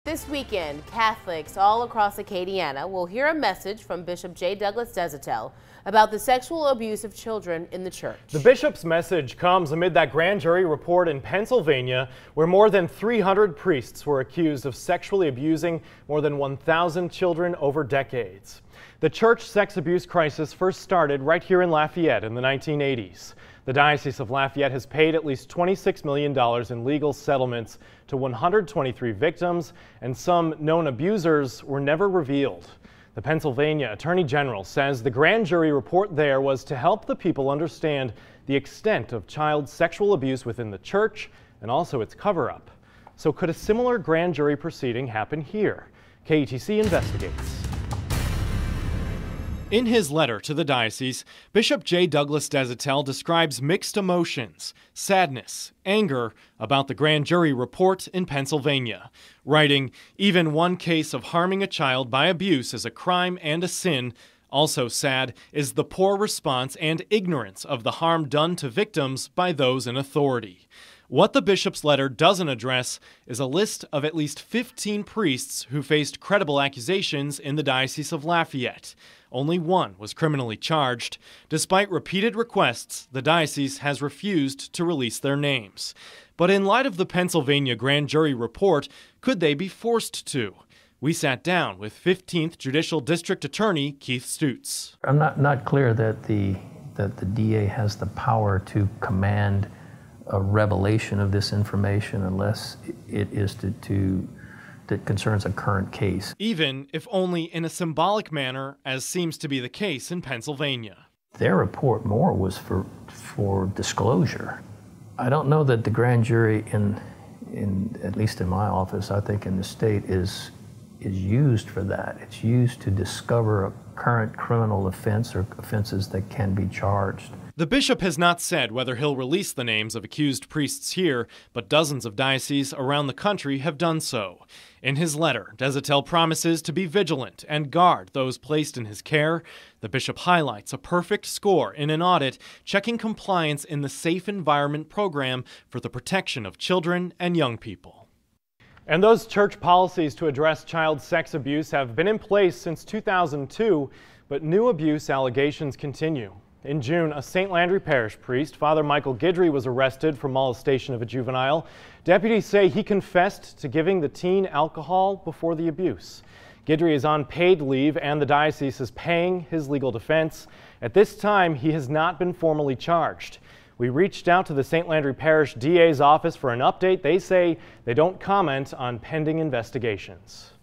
This weekend, Catholics all across Acadiana will hear a message from Bishop J. Douglas Deshotel about the sexual abuse of children in the church. The bishop's message comes amid that grand jury report in Pennsylvania where more than 300 priests were accused of sexually abusing more than 1,000 children over decades. The church sex abuse crisis first started right here in Lafayette in the 1980s. The Diocese of Lafayette has paid at least $26 million in legal settlements to 123 victims, and some known abusers were never revealed. The Pennsylvania Attorney General says the grand jury report there was to help the people understand the extent of child sexual abuse within the church and also its cover-up. So could a similar grand jury proceeding happen here? KATC investigates. In his letter to the diocese, Bishop J. Douglas Deshotel describes mixed emotions, sadness, anger about the grand jury report in Pennsylvania, writing, "Even one case of harming a child by abuse is a crime and a sin. Also sad is the poor response and ignorance of the harm done to victims by those in authority." What the bishop's letter doesn't address is a list of at least 15 priests who faced credible accusations in the Diocese of Lafayette. Only one was criminally charged. Despite repeated requests, the diocese has refused to release their names. But in light of the Pennsylvania grand jury report, could they be forced to? We sat down with 15th Judicial District Attorney Keith Stutz. I'm not clear that the DA has the power to command a revelation of this information unless it is that concerns a current case. Even if only in a symbolic manner, as seems to be the case in Pennsylvania. Their report more was for disclosure. I don't know that the grand jury at least in my office, I think in the state, is used for that. It's used to discover a current criminal offense or offenses that can be charged. The bishop has not said whether he'll release the names of accused priests here, but dozens of dioceses around the country have done so. In his letter, Deshotel promises to be vigilant and guard those placed in his care. The bishop highlights a perfect score in an audit checking compliance in the Safe Environment program for the protection of children and young people. And those church policies to address child sex abuse have been in place since 2002, but new abuse allegations continue. In June, a St. Landry Parish priest, Father Michael Guidry, was arrested for molestation of a juvenile. Deputies say he confessed to giving the teen alcohol before the abuse. Guidry is on paid leave and the diocese is paying his legal defense. At this time, he has not been formally charged. We reached out to the St. Landry Parish DA's office for an update. They say they don't comment on pending investigations.